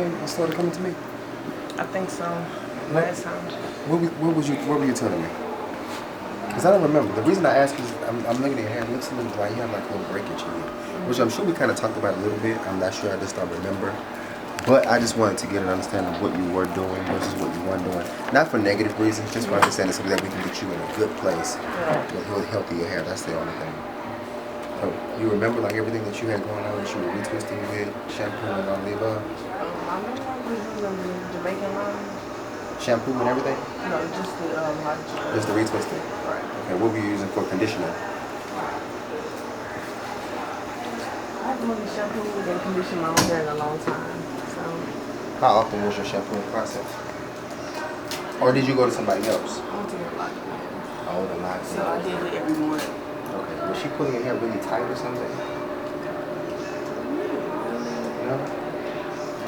and started coming to me? I think so. Last time. What were you telling me? Because I don't remember. The reason I ask is I'm looking at your hair. It looks a little dry. You have like a little breakage in here, which I'm sure we kind of talked about a little bit. I'm not sure. I just don't remember. But I just wanted to get an understanding of what you were doing versus what you weren't doing. Not for negative reasons, just for understanding so that we can get you in a good place with healthier hair. That's the only thing. So you remember like everything that you had going on, that you were retwisting with, shampoo and all the above? I remember I was using Jamaican line. Shampoo and everything? No, just the Just the retwisting? Right. Okay, what were you using for conditioner? I haven't really shampooed and conditioned my own hair in a long time. So. How often was your shampooing process? Or did you go to somebody else? I went to get a lot. Oh, the lot. So I did it every morning. Okay. Was she pulling your hair really tight or something? No?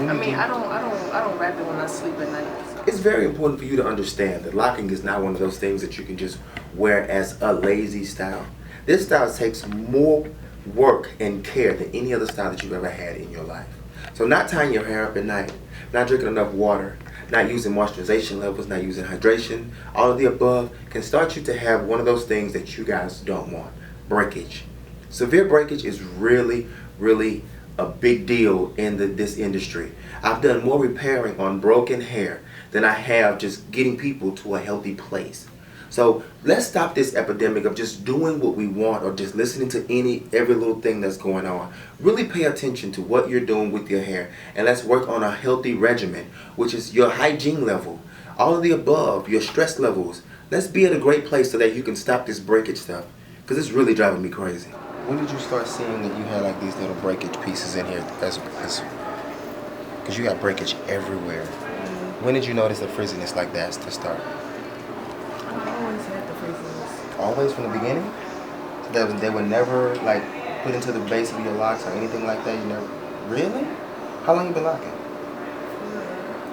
I mean, I don't wrap it when I sleep at night. So. It's very important for you to understand that locking is not one of those things that you can just wear as a lazy style. This style takes more work and care than any other style that you've ever had in your life. So not tying your hair up at night, not drinking enough water, not using moisturization levels, not using hydration, all of the above can start you to have one of those things that you guys don't want, breakage. Severe breakage is really, really a big deal in this industry. I've done more repairing on broken hair than I have just getting people to a healthy place. So let's stop this epidemic of just doing what we want or just listening to every little thing that's going on. Really pay attention to what you're doing with your hair, and let's work on a healthy regimen, which is your hygiene level, all of the above, your stress levels. Let's be at a great place so that you can stop this breakage stuff, because it's really driving me crazy. When did you start seeing that you had like these little breakage pieces in here? Because you got breakage everywhere. When did you notice the frizziness like that to start? I always had the frizziness. Always from the beginning? So they were never like put into the base of your locks or anything like that? You never? Really? How long you been locking? I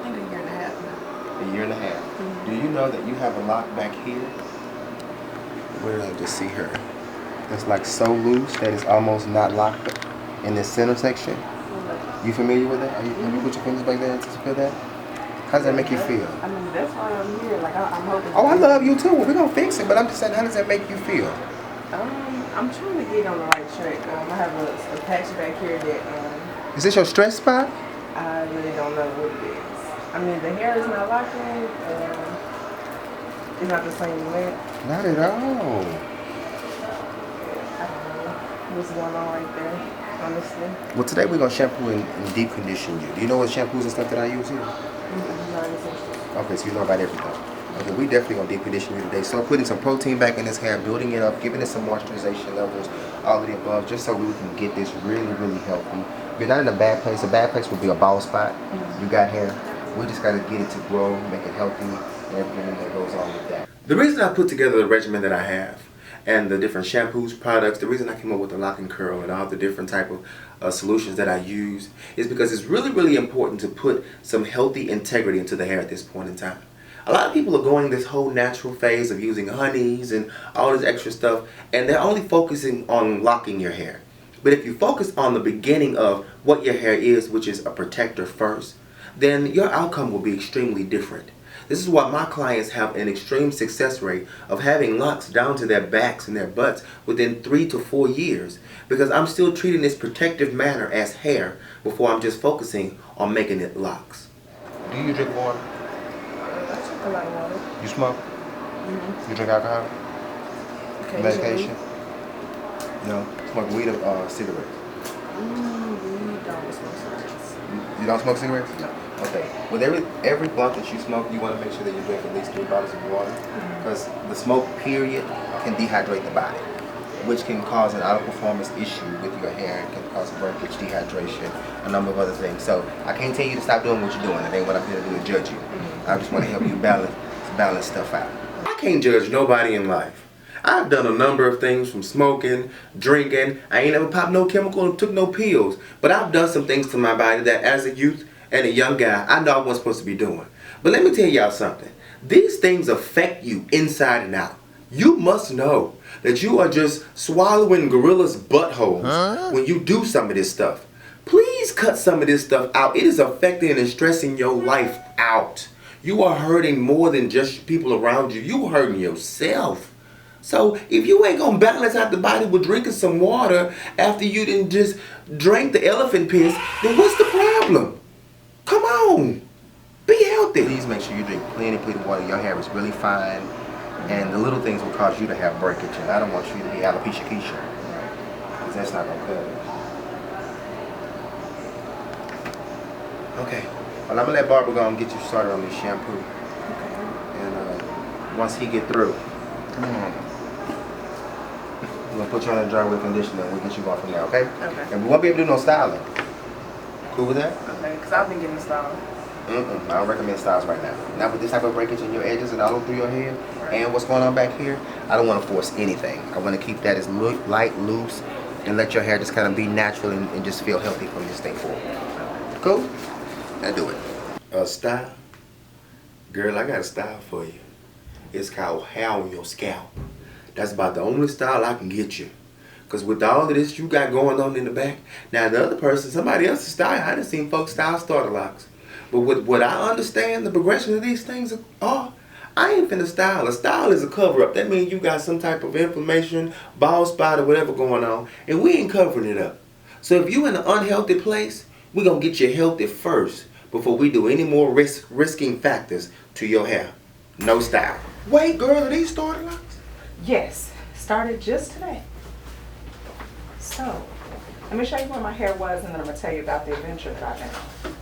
think a year and a half now. A year and a half. Do you know that you have a lock back here? Where did I just see her? That's like so loose that it's almost not locked in this center section. You familiar with that? Have you put your fingers back there to feel that? How does that make you feel? I mean, that's why I'm here. Like, I'm hoping. Oh, I love you too. We're gonna fix it, but I'm just saying, how does that make you feel? I'm trying to get on the right track. I have a patch back here that. Is this your stress spot? I really don't know what it is. I mean, the hair is not locking. It's not the same way. Not at all. I don't know what's going on right there, honestly. Well, today we're gonna shampoo and deep condition you. Do you know what shampoos and stuff that I use here? Okay, so you know about everything. Okay, we definitely gonna deep condition you today. So putting some protein back in this hair, building it up, giving it some moisturization levels, all of the above, just so we can get this really, really healthy. You're not in a bad place. A bad place would be a bald spot. You got hair. We just gotta get it to grow, make it healthy, and everything that goes on with that. The reason I put together the regimen that I have and the different shampoos, products, the reason I came up with the lock and curl and all the different type of solutions that I use is because it's really, really important to put some healthy integrity into the hair at this point in time. A lot of people are going this whole natural phase of using honeys and all this extra stuff, and they're only focusing on locking your hair. But if you focus on the beginning of what your hair is, which is a protector first, then your outcome will be extremely different. This is why my clients have an extreme success rate of having locks down to their backs and their butts within 3 to 4 years, because I'm still treating this protective manner as hair before I'm just focusing on making it locks. Do you drink water? I drink a lot of water. You smoke? You drink alcohol? Medication? No. Smoke weed or cigarettes? We don't smoke cigarettes. You don't smoke cigarettes? No. Okay. With every blunt that you smoke, you want to make sure that you drink at least 3 bottles of water, because the smoke period can dehydrate the body, which can cause an out-of-performance issue with your hair. It can cause breakage, dehydration, a number of other things. So I can't tell you to stop doing what you're doing. It ain't what I'm here to do to judge you. I just want to help you balance stuff out. I can't judge nobody in life. I've done a number of things, from smoking, drinking. I ain't never popped no chemical and took no pills. But I've done some things to my body that as a youth and a young guy, I know I wasn't supposed to be doing. But let me tell y'all something. These things affect you inside and out. You must know that you are just swallowing gorillas' buttholes when you do some of this stuff. Please cut some of this stuff out. It is affecting and stressing your life out. You are hurting more than just people around you. You are hurting yourself. So if you ain't gonna balance out the body with drinking some water after you didn't just drink the elephant piss, then what's the problem? Come on. Be healthy. Please make sure you drink plenty of water. Your hair is really fine. And the little things will cause you to have breakage. And I don't want you to be alopecia Keisha. Because that's not gonna cut it. Okay. Well, I'm gonna let Barbara go and get you started on this shampoo. Okay. And once he get through, we're gonna put you on a dry with conditioner and we'll get you going from there, okay? Okay. And we won't be able to do no styling. Cool with that? Okay, because I've been getting styled. I don't recommend styles right now. Not with this type of breakage in your edges and all through your head and what's going on back here. I don't want to force anything. I want to keep that as light, loose, and let your hair just kind of be natural and just feel healthy from this thing forward. Cool? Now do it. A style? Girl, I got a style for you. It's called hair on your scalp. That's about the only style I can get you. Because with all of this you got going on in the back, now the other person, somebody else's style, I done seen folks style starter locks. But with what I understand the progression of these things are, I ain't finna style. A style is a cover-up. That means you got some type of inflammation, bald spot, or whatever going on, and we ain't covering it up. So if you in an unhealthy place, we gonna get you healthy first before we do any more risking factors to your hair. No style. Wait, girl, are these starter locks? Yes, started just today. So, let me show you where my hair was and then I'm going to tell you about the adventure that I've been on.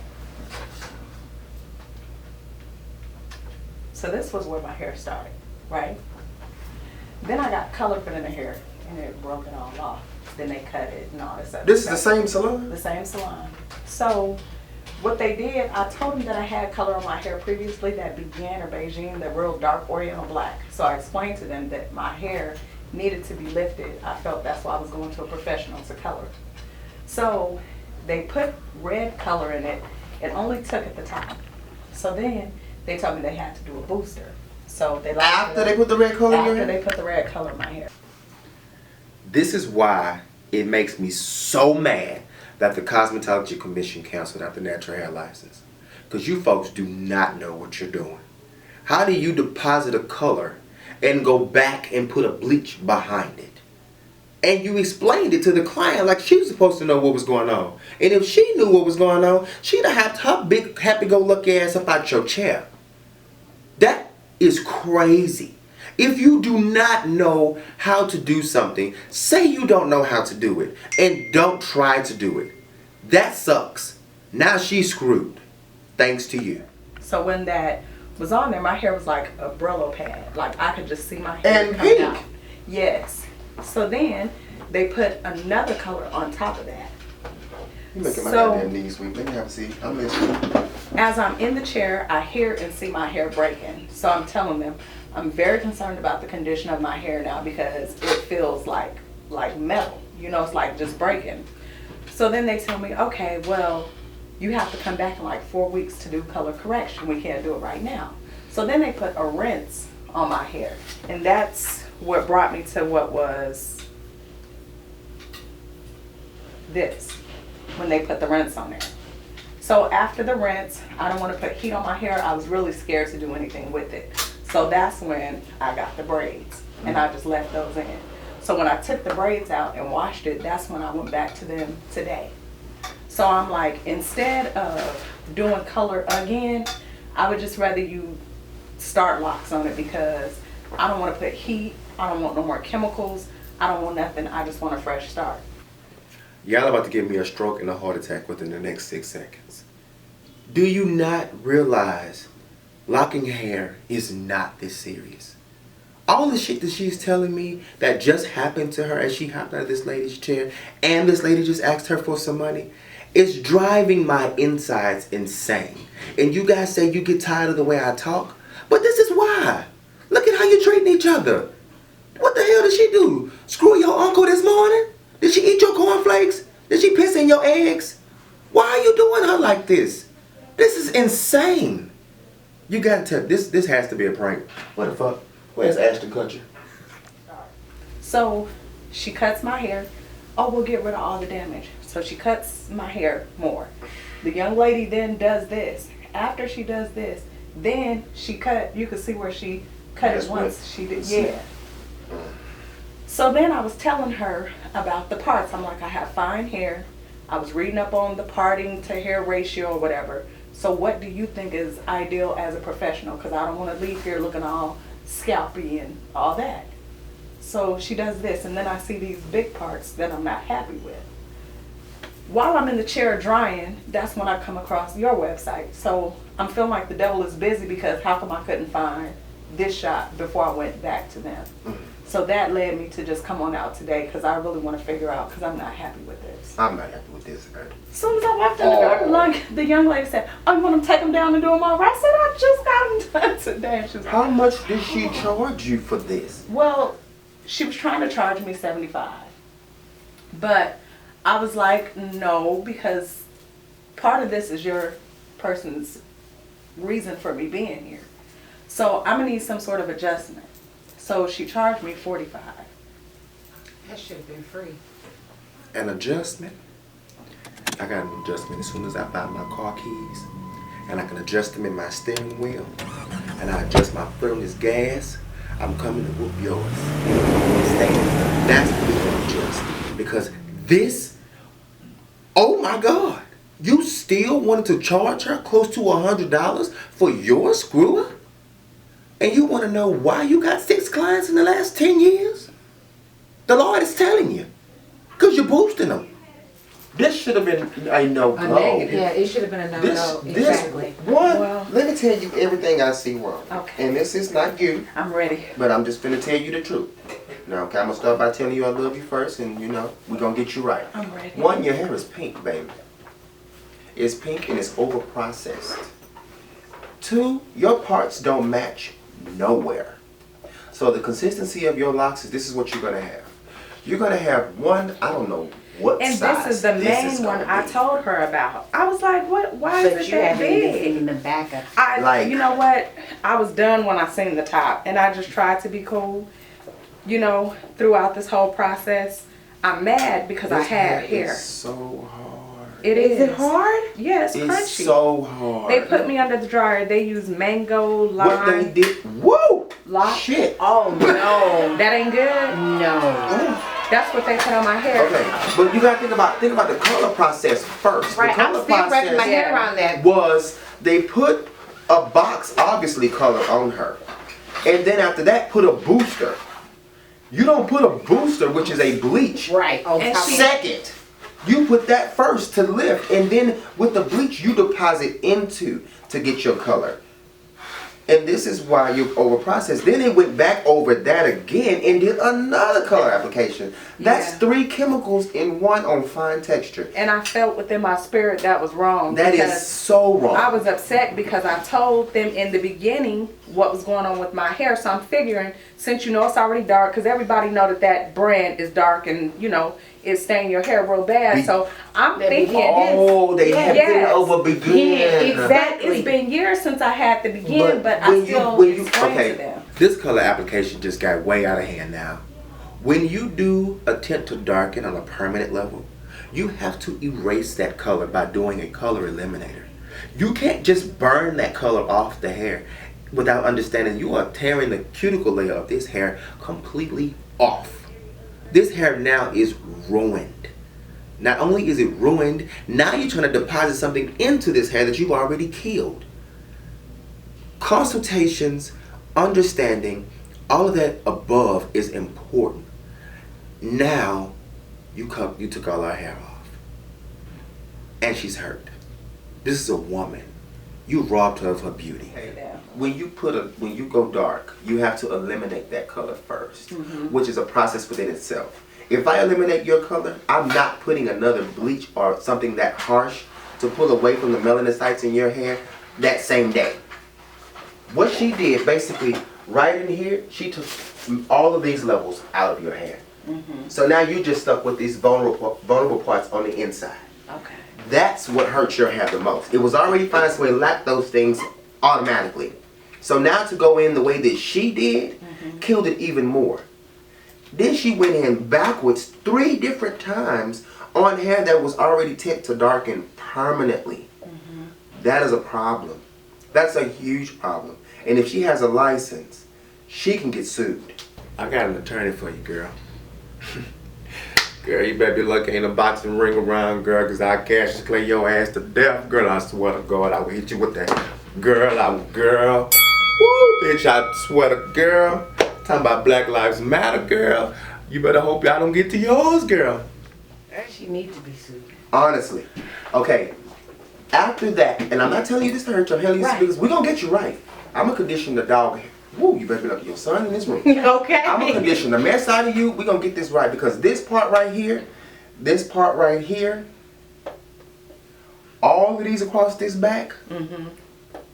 So this was where my hair started, right? Then I got color put in the hair and it broke it all off. Then they cut it and all this other This is stuff. the same salon? The same salon. So what they did, I told them that I had color on my hair previously that began or Beijing, the real dark oriental black. So I explained to them that my hair needed to be lifted. I felt that's why I was going to a professional to color. So they put red color in it. It only took at the top. So then they told me they had to do a booster. So they After they put the red color in your hair? After they put the red color in my hair. This is why it makes me so mad that the Cosmetology Commission canceled out the natural hair license. Because you folks do not know what you're doing. How do you deposit a color and go back and put a bleach behind it? And you explained it to the client like she was supposed to know what was going on. And if she knew what was going on, she'd have had her big happy-go-lucky ass up out your chair. That is crazy. If you do not know how to do something, say you don't know how to do it and don't try to do it. That sucks. Now she's screwed. Thanks to you. So when that was on there, my hair was like a Brillo pad. Like I could just see my hair And coming pink. out. Yes. So then they put another color on top of that. You making my So- goddamn knees weak. Let me have a seat. I'm listening. As I'm in the chair, I hear and see my hair breaking. So I'm telling them, I'm very concerned about the condition of my hair now because it feels like metal. You know, it's like just breaking. So then they tell me, okay, well, you have to come back in like 4 weeks to do color correction. We can't do it right now. So then they put a rinse on my hair. And that's what brought me to what was this, when they put the rinse on there. So after the rinse, I don't want to put heat on my hair. I was really scared to do anything with it. So that's when I got the braids and I just left those in. So when I took the braids out and washed it, that's when I went back to them today. So I'm like, instead of doing color again, I would just rather you start locks on it because I don't want to put heat. I don't want no more chemicals. I don't want nothing. I just want a fresh start. Y'all about to give me a stroke and a heart attack within the next 6 seconds. Do you not realize locking hair is not this serious? All the shit that she's telling me that just happened to her as she hopped out of this lady's chair and this lady just asked her for some money is driving my insides insane. And you guys say you get tired of the way I talk, but this is why. Look at how you're treating each other. What the hell did she do? Screw your uncle this morning? Did she eat your cornflakes? Did she piss in your eggs? Why are you doing her like this? This is insane. You gotta tell, this has to be a prank. What the fuck? Where's Ashton Kutcher? So she cuts my hair. oh, we'll get rid of all the damage. So she cuts my hair more. The young lady then does this. After she does this, then she cut, you can see where she cut it once. She did, yeah. So then I was telling her about the parts. I'm like, I have fine hair. I was reading up on the parting to hair ratio or whatever. So what do you think is ideal as a professional? Because I don't want to leave here looking all scalpy and all that. So she does this, and then I see these big parts that I'm not happy with. While I'm in the chair drying, that's when I come across your website. So I'm feeling like the devil is busy because how come I couldn't find this shop before I went back to them? So that led me to just come on out today because I really want to figure out, because I'm not happy with this. I'm not happy with this. As soon as I walked in the door, like, the young lady said, oh, you want to take them down and do them over? I said, I just got them done today. And she was like, How much did she charge you for this? well, she was trying to charge me $75. But I was like, no, because part of this is your person's reason for me being here. So I'm going to need some sort of adjustment. So she charged me $45. That should have been free. An adjustment? I got an adjustment as soon as I find my car keys. And I can adjust them in my steering wheel. And I adjust my foot on this gas. I'm coming to whoop yours. Understand? That's what we're going to adjust. Because this, oh my God. You still wanted to charge her close to $100 for your screw-up? And you want to know why you got 6 clients in the last 10 years? The Lord is telling you. Because you're boosting them. This should have been a no-go. Yeah, it should have been a no-go. Exactly. One, let me tell you everything I see wrong. Okay. And this is not you. I'm ready. But I'm just finna tell you the truth. Now, okay, I'm gonna start by telling you I love you first, and you know, we're gonna get you right. I'm ready. One, your hair is pink, baby. It's pink and it's over-processed. 2, your parts don't match nowhere. So the consistency of your locks is, this is what you're gonna have. You're gonna have one, I don't know what And size this is the main one I told her about. I was like, what? Why is it that big? In the back of You know what? I was done when I seen the top, and I just tried to be cool. You know, throughout this whole process, I'm mad because I had hair. It's so hard. Is it hard? Yeah, it's crunchy. It's so hard. They put me under the dryer. They use mango, lime. What they did? Whoa! Lock. Shit. Oh no. That ain't good. No. That's what they put on my hair. Okay, but you gotta think about the color process first. Right, The I'm color still wrapping my head around that. was they put a box, obviously color, on her, and then after that put a booster. You don't put a booster, which is a bleach. Right. On And top she- Second, you put that first to lift, and then with the bleach you deposit into to get your color. And this is why you over-processed. Then it went back over that again and did another color application. That's Yeah. 3 chemicals in one on fine texture. And I felt within my spirit that was wrong. That because is so wrong. I was upset because I told them in the beginning what was going on with my hair. So I'm figuring, since you know it's already dark, because everybody know that that brand is dark and, you know, it's staining your hair real bad. So I'm thinking they have been over begin. Exactly. It's been years since I had the begin, but I still explained to them. This color application just got way out of hand now. When you do attempt to darken on a permanent level, you have to erase that color by doing a color eliminator. You can't just burn that color off the hair without understanding you are tearing the cuticle layer of this hair completely off. This hair now is ruined. Not only is it ruined, now you're trying to deposit something into this hair that you've already killed. Consultations, understanding, all of that above is important. Now, you took all our hair off. And she's hurt. This is a woman. You robbed her of her beauty. When you go dark, you have to eliminate that color first, which is a process within itself. If I eliminate your color, I'm not putting another bleach or something that harsh to pull away from the melanocytes in your hair that same day. What she did, basically, right in here, she took all of these levels out of your hair. So now you're just stuck with these vulnerable parts on the inside. Okay. That's what hurts your hair the most. It was already fine, so it lacked those things automatically. So now to go in the way that she did, killed it even more. Then she went in backwards 3 different times on hair that was already tipped to darken permanently. That is a problem. That's a huge problem. And if she has a license, she can get sued. I got an attorney for you, girl. Girl, you better be lucky ain't a boxing ring around, girl, because I'll cash clay your ass to death. Girl, I swear to God, I will hit you with that. Girl, woo, bitch, I swear to girl. Talking about Black Lives Matter, girl. You better hope y'all don't get to yours, girl. She needs to be sued. Honestly. Okay. After that, and I'm not telling you this to hurt you, I'm telling you this because we're going to get you right. I'm going to condition the dog. Woo, you better be lucky your son in this room. Okay. I'm going to condition the mess out of you. We're going to get this right because this part right here, all of these across this back,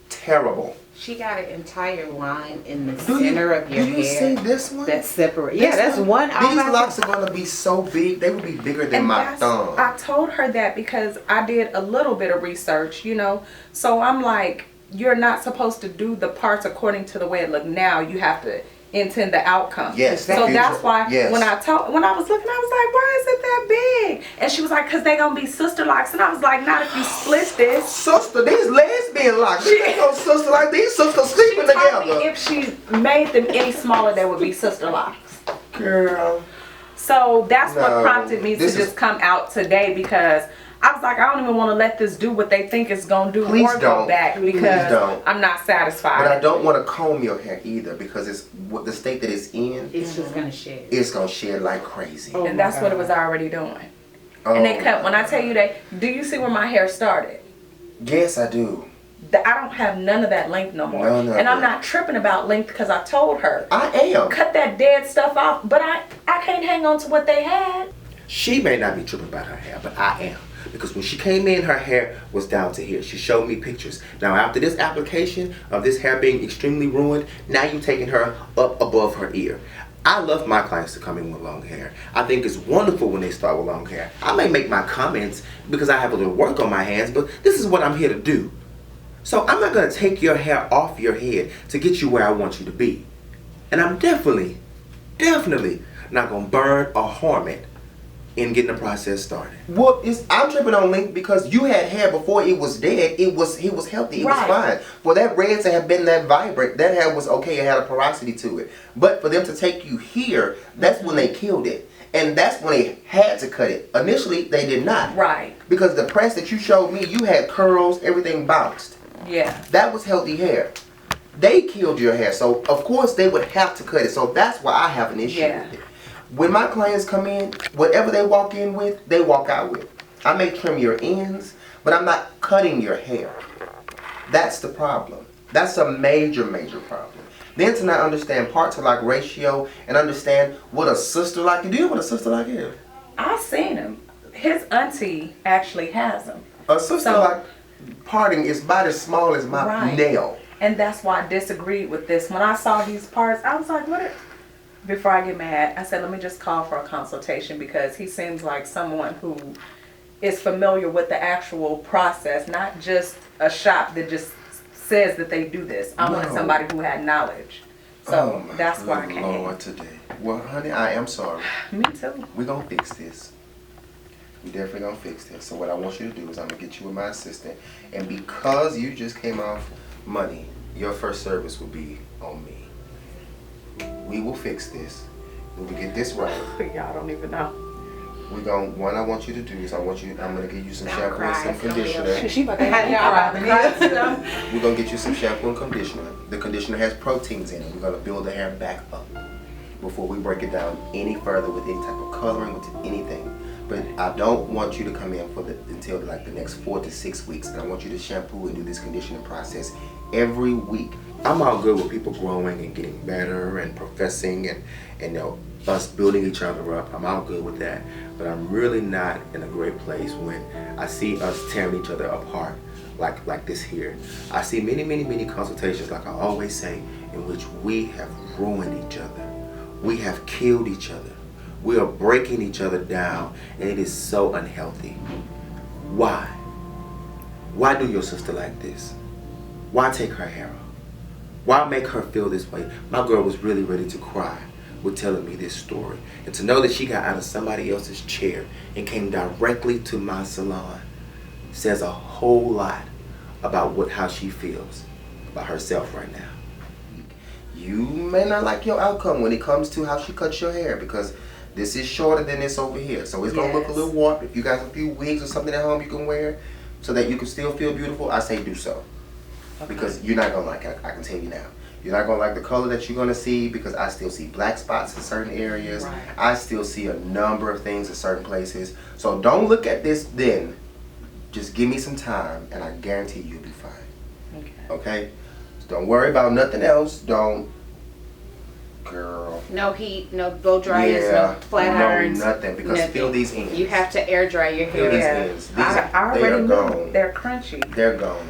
terrible. She got an entire line in the center of your hair. Do you see this one? That's separate. Yeah, that's one. These locks are going to be so big, they will be bigger than my thumb. I told her that because I did a little bit of research, you know. So I'm like, you're not supposed to do the parts according to the way it look now. You have to intend the outcome. Yes. So that's why when I was looking, I was like, why is it that big? And she was like, because they gonna be sister locks. And I was like, not if you split this. Sister, these lesbian locks. These ain't no sister like these sisters sleeping She told together. me if she made them any smaller, they would be sister locks. Girl. So that's what prompted me to just come out today because I was like, I don't even want to let this do what they think it's going to do or go back because I'm not satisfied. But I don't want to comb your hair either because it's what the state that it's in. It's just going to shed. It's going to shed like crazy. And that's what it was already doing. And they cut, when I tell you do you see where my hair started? Yes, I do. I don't have none of that length no more. And I'm not tripping about length because I told her. I am. Cut that dead stuff off. But I can't hang on to what they had. She may not be tripping about her hair, but I am. Because when she came in, her hair was down to here. She showed me pictures. Now, after this application of this hair being extremely ruined, now you're taking her up above her ear. I love my clients to come in with long hair. I think it's wonderful when they start with long hair. I may make my comments because I have a little work on my hands, but this is what I'm here to do. So I'm not going to take your hair off your head to get you where I want you to be. And I'm definitely not going to burn or harm it in getting the process started. Well, I'm tripping on length because you had hair before it was dead. It was healthy. It was fine. For that red to have been that vibrant, that hair was okay. It had a porosity to it. But for them to take you here, that's when they killed it. And that's when they had to cut it. Initially, they did not. Right. Because the press that you showed me, you had curls, everything bounced. Yeah. That was healthy hair. They killed your hair, so of course they would have to cut it. So that's why I have an issue with it. When my clients come in, whatever they walk in with, they walk out with. I may trim your ends, but I'm not cutting your hair. That's the problem. That's a major problem. Then to not understand part to like ratio and understand what a sister like, do you know what a sister like is? I've seen him. His auntie actually has him. A sister like parting is about as small as my nail. And that's why I disagreed with this. When I saw these parts, I was like, what? Before I get mad, I said, let me just call for a consultation because he seems like someone who is familiar with the actual process, not just a shop that just says that they do this. I wanted somebody who had knowledge. So that's why I came. Lord, today. Well, honey, I am sorry. Me too. We're going to fix this. We definitely going to fix this. So what I want you to do is I'm going to get you with my assistant. And because you just came off money, your first service will be on me. We will fix this. We will get this right. Y'all don't even know. What I want you to do is I'm gonna give you some shampoo and some conditioner. She about to have We're gonna get you some shampoo and conditioner. The conditioner has proteins in it. We're gonna build the hair back up before we break it down any further with any type of coloring, with anything. But I don't want you to come in until like the next 4 to 6 weeks. And I want you to shampoo and do this conditioning process every week. I'm all good with people growing and getting better and professing and you know, us building each other up. I'm all good with that. But I'm really not in a great place when I see us tearing each other apart like this here. I see many consultations, like I always say, in which we have ruined each other. We have killed each other. We are breaking each other down, and it is so unhealthy. Why? Why do your sister like this? Why take her hair off? Why make her feel this way? My girl was really ready to cry with telling me this story. And to know that she got out of somebody else's chair and came directly to my salon says a whole lot about how she feels about herself right now. You may not like your outcome when it comes to how she cuts your hair, because this is shorter than this over here. So it's gonna look a little warped. If you got a few wigs or something at home you can wear so that you can still feel beautiful, I say do so. Because you're not gonna like it, I can tell you now. You're not gonna like the color that you're gonna see, because I still see black spots in certain areas. Right. I still see a number of things in certain places. So don't look at this then. Just give me some time and I guarantee you'll be fine. Okay? So don't worry about nothing else. Don't, girl. No heat, no blow dryers, no flat irons. Nothing, because nothing. feel these ends. You have to air dry your Feel hair. these ends. These I they already are knew gone. they're crunchy. They're gone.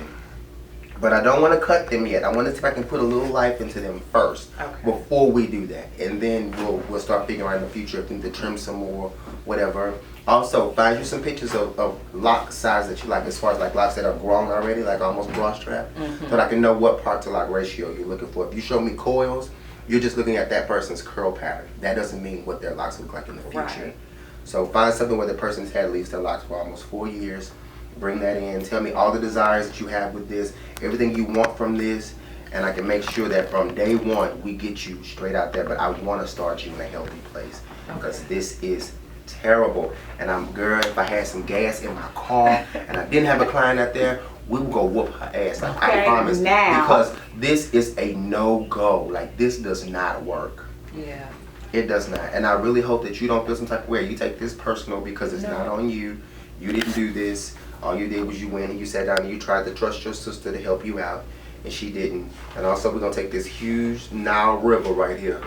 But I don't want to cut them yet. I want to see if I can put a little life into them first before we do that. And then we'll start figuring out in the future if we need to trim some more, whatever. Also, find you some pictures of lock size that you like, as far as like locks that are grown already, like almost bra strap, so that I can know what part to lock ratio you're looking for. If you show me coils, you're just looking at that person's curl pattern. That doesn't mean what their locks look like in the future. Right. So find something where the person's had leaves their locks for almost 4 years. Bring that in. Tell me all the desires that you have with this, everything you want from this, and I can make sure that from day one we get you straight out there. But I want to start you in a healthy place, because this is terrible. And girl, if I had some gas in my car and I didn't have a client out there, we would go whoop her ass. Like, I promise. Now. Because this is a no-go. Like, this does not work. Yeah. It does not. And I really hope that you don't feel some type of way. You take this personal, because it's not on you. You didn't do this. All you did was you went and you sat down and you tried to trust your sister to help you out, and she didn't. And also, we're gonna take this huge Nile River right here.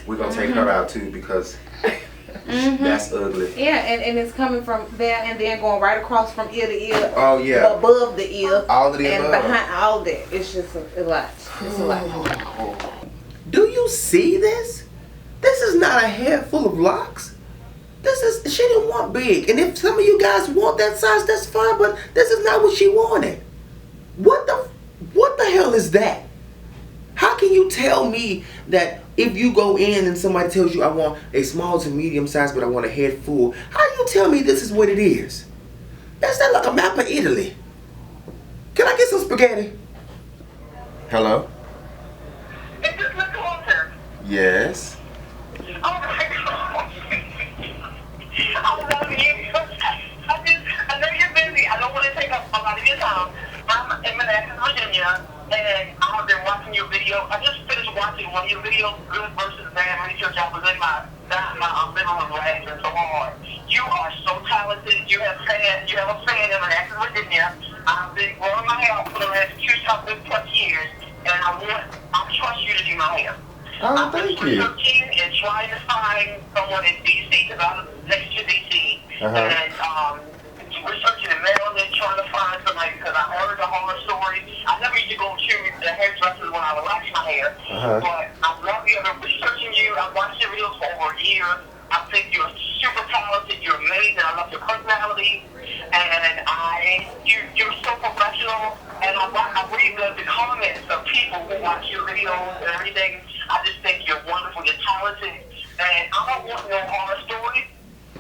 We're gonna take her out too, because that's ugly. Yeah, and it's coming from there and then going right across from ear to ear. Oh yeah. Above the ear. All of the and above. behind all that. It's just a lot. It's a lot. Do you see this? This is not a head full of locks. She didn't want big. And if some of you guys want that size, that's fine, but this is not what she wanted. What the hell is that? How can you tell me that if you go in and somebody tells you I want a small to medium size, but I want a head full, how do you tell me this is what it is? That's not like a map of Italy. Can I get some spaghetti? Hello? Is this Mr. Walter? Yes. Oh my God. I love you. I know you're busy. I don't want to take up a lot of your time. I'm in Manassas, Virginia, and I've been watching your video. I just finished watching one of your videos, Good versus Bad Research. I was in my living room laughing so hard. You are so talented. You have a fan in Manassas, Virginia. I've been growing my hair for the last 2+ years, and I trust you to do my hair. Oh, I've been thank you. researching and trying to find someone in D.C. because I was next to D.C. And researching in Maryland, trying to find somebody because I heard the horror stories. I never used to go to the hairdressers when I would wax my hair, but I love you. I've been researching you. I've watched your videos for over a year. I think you're super talented. You're amazing. I love your personality, and you're so professional. And I read the comments of people who watch your videos and everything. I just think you're wonderful. You're talented, and I don't want no horror stories.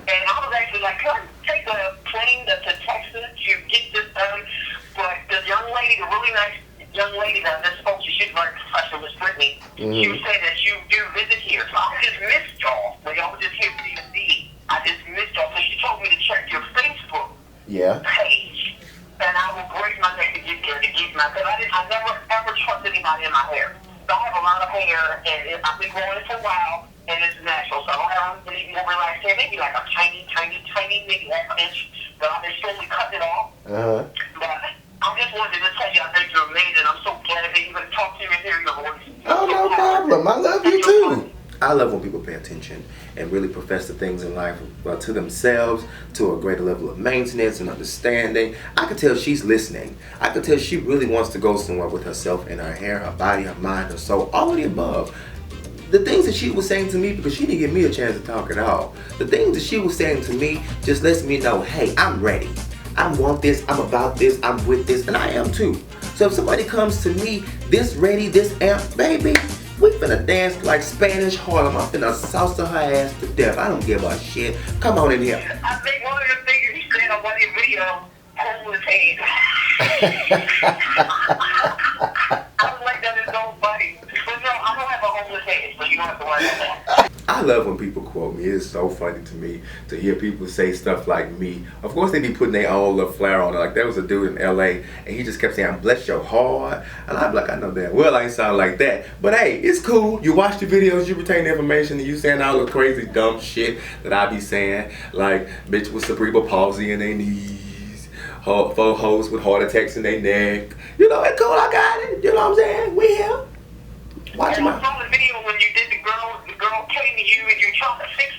And I was actually like, can I take a plane to Texas to get this done? But the young lady, the really nice young lady that I just spoke to, she's very professional, Miss Brittany. She said that you do visit here. So I just missed y'all. When y'all was just here for D&D, I just missed y'all. So she told me to check your Facebook page. And I will break my neck to get there, to get my, because I never ever trust anybody in my hair. So I have a lot of hair, and I've been growing it for a while, and it's natural. So I don't have any more relaxed hair, maybe like a tiny, maybe half an inch. But I've been slowly cutting it off. But I just wanted to tell you I think you're amazing. I'm so glad that you can talk to me and hear your voice. Oh, no problem. I love you too. I love when people pay attention and really profess the things in life to themselves, to a greater level of maintenance and understanding. I could tell she's listening. I could tell she really wants to go somewhere with herself and her hair, her body, her mind, her soul, all of the above. The things that she was saying to me, because she didn't give me a chance to talk at all, the things that she was saying to me just lets me know, hey, I'm ready. I want this, I'm about this, I'm with this, and I am too. So if somebody comes to me this ready, this amped, baby, We finna dance like Spanish Harlem. I'm finna salsa her ass to death. I don't give a shit. Come on in here. I think one of the things he said on one of your videos, hold his head. I was like, that is so funny. But no, I don't have a homeless head, so you don't have to worry about that. I love when people quote me. It's so funny to me to hear people say stuff like me. Of course, they be putting their own little flair on it. Like, there was a dude in LA, and he just kept saying, bless your heart. And I'm like, I know damn well I ain't sound like that. But hey, it's cool. You watch the videos, you retain the information, and you saying all the crazy, dumb shit that I be saying. Like, bitch with cerebral palsy in their knees. Four hoes with heart attacks in their neck. You know, it's cool. I got it. You know what I'm saying? We here. Watch And my. I saw the video when you did the girl came to you and you tried to fix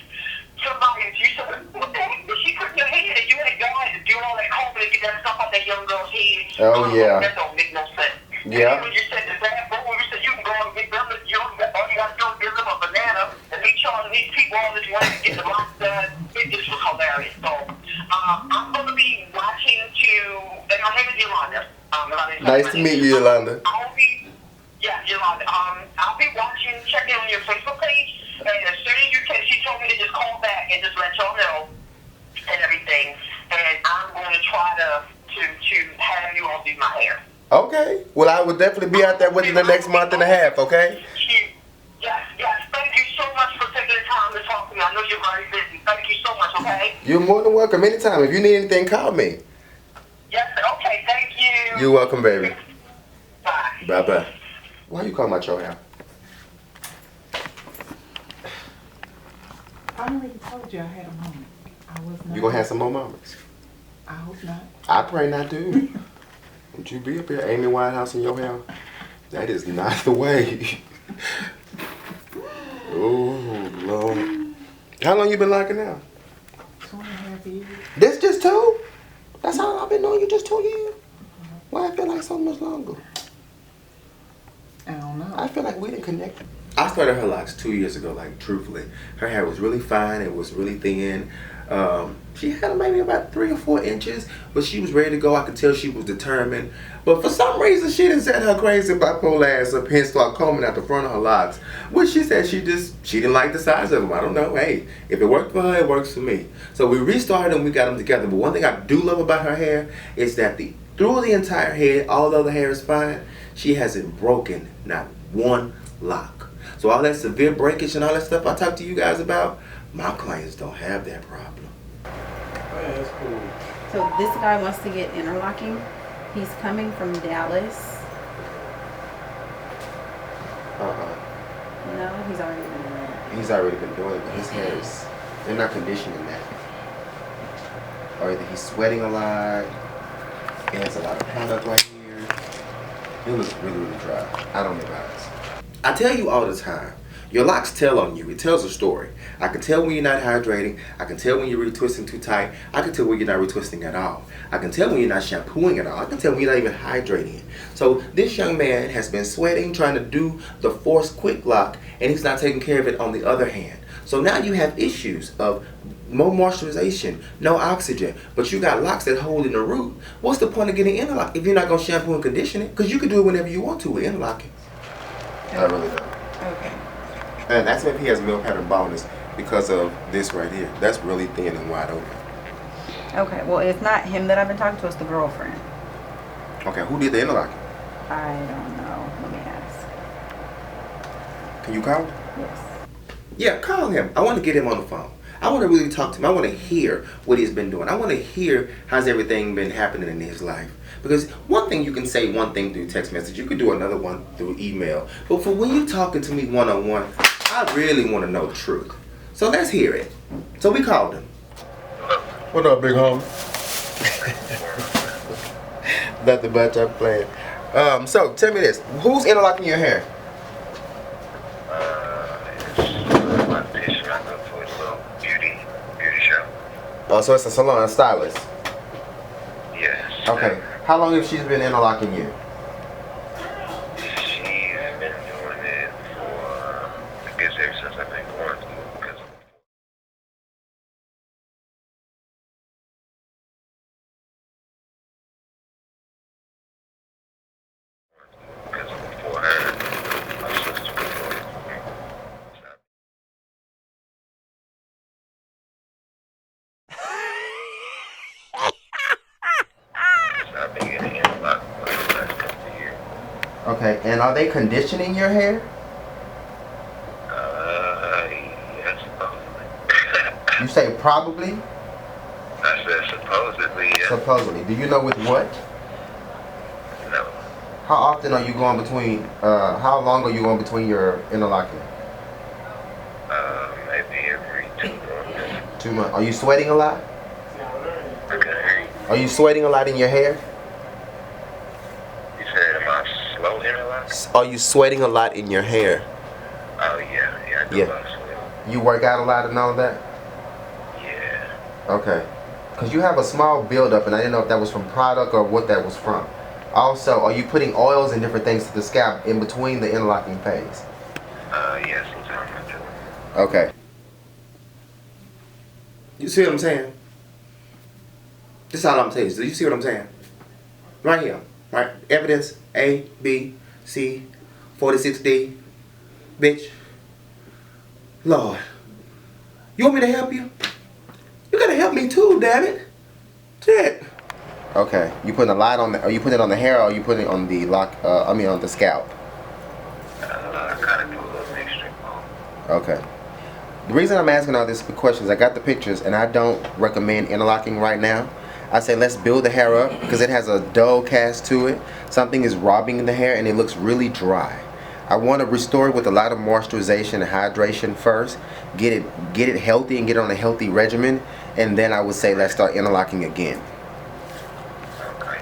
somebody and you said, what the heck did she put in your head? And you had guys to do all that combing to get that stuff out that young girl's head. Oh, yeah. That don't make no sense. Yeah. And when you said the bad boy, you said you can go and get them, all you gotta do is give them a banana and be charging these people all this money to get the lock done. It just was hilarious. So, I'm gonna be watching and my name is Yolanda. Nice to meet you, Yolanda. Yolanda. I'll be watching, checking on your Facebook page, and as soon as you can, she told me to just call back and just let y'all know and everything. And I'm going to try to have you all do my hair. Okay. Well, I will definitely be out there within the next month and a half, okay? Yes. Thank you so much for taking the time to talk to me. I know you're very busy. Thank you so much, okay? You're more than welcome anytime. If you need anything, call me. Yes, okay, thank you. You're welcome, baby. Bye. Bye-bye. Why you calling my your hair? I already told you I had a moment. I was not. You gonna have some more moments? I hope not. I pray not to. Don't you be up here, Amy Winehouse in your hair? That is not the way. Oh, Lord. How long you been locking out? 2.5 years. This just 2? That's how long I've been knowing you, just 2 years? Why I feel like so much longer? I don't know. I feel like we didn't connect. I started her locks 2 years ago, like, truthfully. Her hair was really fine, it was really thin. She had maybe about 3 or 4 inches, but she was ready to go. I could tell she was determined. But for some reason, she didn't set her crazy bipolar ass up, hence start combing out the front of her locks. Which she said she didn't like the size of them. I don't know. Hey, if it worked for her, it works for me. So we restarted and we got them together. But one thing I do love about her hair is that through the entire head, all the other hair is fine. She hasn't broken not one lock. So all that severe breakage and all that stuff I talked to you guys about, my clients don't have that problem. That's cool. So this guy wants to get interlocking. He's coming from Dallas. No, he's already been doing it. He's already been doing it, but his hair is, they're not conditioning that. Or either he's sweating a lot, he has a lot of product right here. He looks really, really dry. I don't know about this. I tell you all the time, your locks tell on you. It tells a story. I can tell when you're not hydrating. I can tell when you're retwisting too tight. I can tell when you're not retwisting at all. I can tell when you're not shampooing at all. I can tell when you're not even hydrating. So this young man has been sweating, trying to do the forced quick lock, and he's not taking care of it on the other hand. So now you have issues of more moisturization, no oxygen, but you got locks that hold in the root. What's the point of getting interlock if you're not going to shampoo and condition it? Because you can do it whenever you want to with interlocking. I really don't. Okay. And that's if he has male pattern baldness because of this right here. That's really thin and wide open. Okay. Well, it's not him that I've been talking to. It's the girlfriend. Okay, who did the interlocking? I don't know. Let me ask. Can you call him? Yes. Yeah, call him. I want to get him on the phone. I want to really talk to him. I want to hear what he's been doing. I want to hear how's everything been happening in his life. Because one thing you can say one thing through text message, you could do another one through email. But for when you're talking to me one-on-one, I really want to know the truth. So let's hear it. So we called him. What up, big homie? Nothing much, I'm playing. So tell me this. Who's interlocking your hair? It's my patient. I go to a little beauty show. Oh, so it's a salon, a stylist. Yes. Okay. How long have she been interlocking you? She's been doing it for, I guess, ever since I've been going to because before her, my sister was doing Okay, and are they conditioning your hair? Yes, supposedly. You say probably? I said supposedly, yeah. Supposedly. Do you know with what? No. How often are you going between, how long are you going between your interlocking? Maybe every 2 months. 2 months. Are you sweating a lot? Okay. Are you sweating a lot in your hair? You said, am I slow interlock? Are you sweating a lot in your hair? Oh, yeah. Yeah, I do Yeah. love sweat. You work out a lot and all that? Yeah. Okay. Because you have a small buildup, and I didn't know if that was from product or what that was from. Also, are you putting oils and different things to the scalp in between the interlocking phase? Yeah, sometimes I do. Okay. You see what I'm saying? This is all I'm saying. Do you see what I'm saying? Right here. Right? Evidence A, B, C, 46D. Bitch. Lord. You want me to help you? You gotta help me too, damn it. Shit. Okay. You putting a lot on the, are you putting it on the hair or are you putting it on the on the scalp? I gotta do a little mixture. Okay. The reason I'm asking all these questions, I got the pictures and I don't recommend interlocking right now. I say let's build the hair up because it has a dull cast to it. Something is robbing the hair and it looks really dry. I want to restore it with a lot of moisturization and hydration first. Get it healthy and get on a healthy regimen, and then I would say let's start interlocking again. Okay.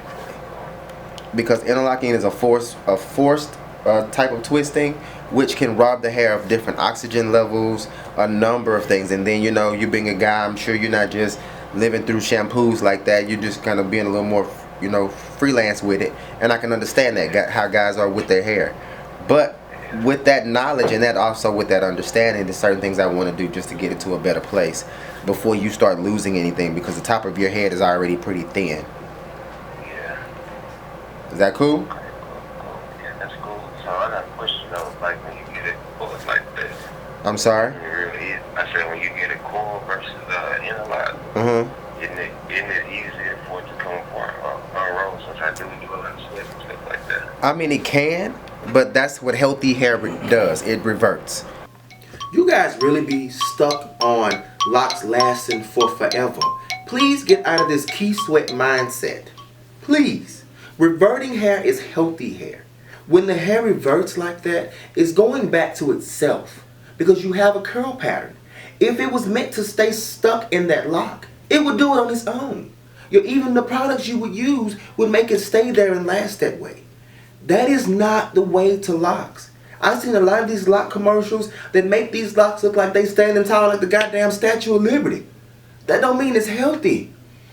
Because interlocking is a forced type of twisting, which can rob the hair of different oxygen levels, a number of things. And then you being a guy, I'm sure you're not just living through shampoos like that. You're just kind of being a little more, freelance with it. And I can understand that how guys are with their hair. But with that knowledge and that also with that understanding, there's certain things I want to do just to get it to a better place before you start losing anything, because the top of your head is already pretty thin. Yeah. Is that cool? Okay, cool. Yeah, that's cool. So I got a question though, like when you get it pulled like this. I'm sorry? It really is. I said when you get a coil versus interlock, isn't it easier for it to come apart or unroll since I do a lot of sweat and stuff like that? I mean, it can, but that's what healthy hair does. It reverts. You guys really be stuck on locks lasting for forever. Please get out of this key sweat mindset. Please. Reverting hair is healthy hair. When the hair reverts like that, it's going back to itself because you have a curl pattern. If it was meant to stay stuck in that lock, it would do it on its own. Even the products you would use would make it stay there and last that way. That is not the way to locks. I've seen a lot of these lock commercials that make these locks look like they standing tall like the goddamn Statue of Liberty. That don't mean it's healthy.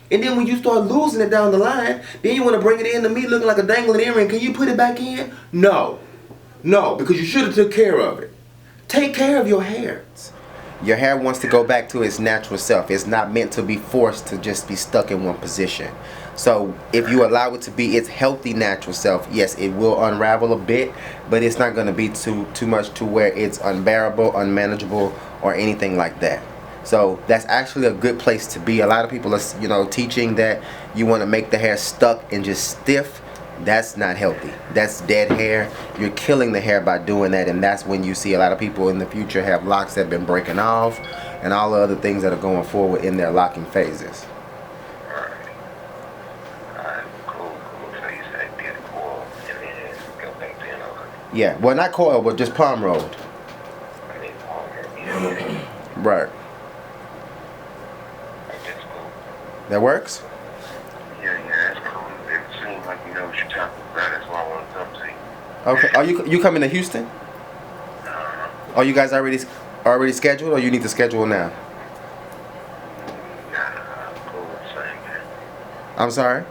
And then when you start losing it down the line, then you want to bring it in to me looking like a dangling earring. Can you put it back in? No. No, because you should have took care of it. Take care of your hair. Your hair wants to go back to its natural self. It's not meant to be forced to just be stuck in one position. So if you allow it to be its healthy natural self, yes, it will unravel a bit, but it's not going to be too much to where it's unbearable, unmanageable, or anything like that. So that's actually a good place to be. A lot of people are, teaching that you want to make the hair stuck and just stiff. That's not healthy. That's dead hair. You're killing the hair by doing that, and that's when you see a lot of people in the future have locks that have been breaking off and all the other things that are going forward in their locking phases. Yeah, well, not coil, but just palm rolled. Right. That works? Yeah, that's cool. It seems like you know what you're talking about. That's why I want to come to you. Okay. Are you coming to Houston? Are you guys already scheduled, or you need to schedule now? Nah, I'm cool with the same day. I'm sorry?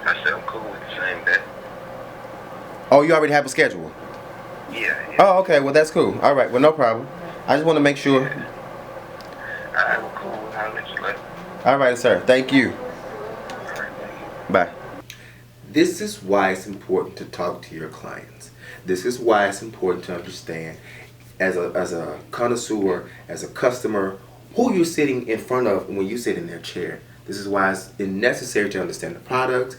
I said I'm cool with the same day. Oh, you already have a schedule? Yeah. Oh, okay. Well, that's cool. All right. Well, no problem. I just want to make sure. Alright, well, cool. I'll let you later. All right, sir. Thank you. Alright, thank you. Bye. This is why it's important to talk to your clients. This is why it's important to understand as a connoisseur, as a customer, who you're sitting in front of when you sit in their chair. This is why it's necessary to understand the product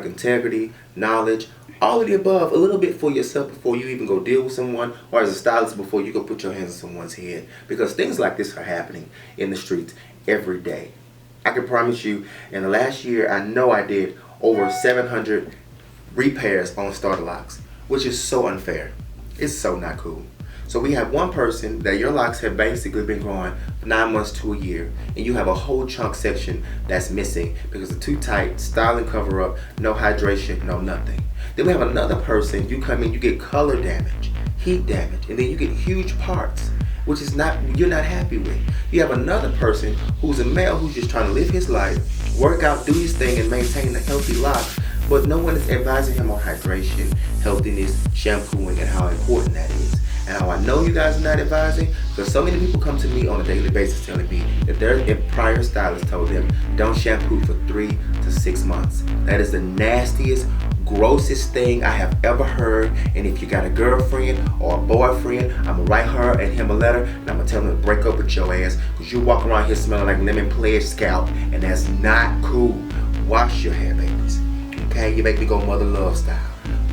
integrity, knowledge, all of the above, a little bit for yourself before you even go deal with someone, or as a stylist before you go put your hands on someone's head. Because things like this are happening in the streets every day. I can promise you, in the last year, I know I did over 700 repairs on starter locks, which is so unfair. It's so not cool. So we have one person that your locks have basically been growing for 9 months to a year, and you have a whole chunk section that's missing because it's too tight, styling cover up, no hydration, no nothing. Then we have another person, you come in, you get color damage, heat damage, and then you get huge parts, which is you're not happy with. You have another person who's a male who's just trying to live his life, work out, do his thing, and maintain a healthy lock, but no one is advising him on hydration, healthiness, shampooing, and how important that is. And how I know you guys are not advising, because so many people come to me on a daily basis telling me that their prior stylist told them don't shampoo for 3 to 6 months. That is the nastiest, grossest thing I have ever heard. And if you got a girlfriend or a boyfriend, I'm gonna write her and him a letter, and I'm gonna tell them to break up with your ass, because you walk around here smelling like lemon pledge scalp, and that's not cool. Wash your hair, babies. Okay, you make me go mother love style.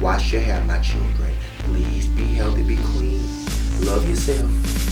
Wash your hair, my children. Please be healthy, be clean. Love yourself.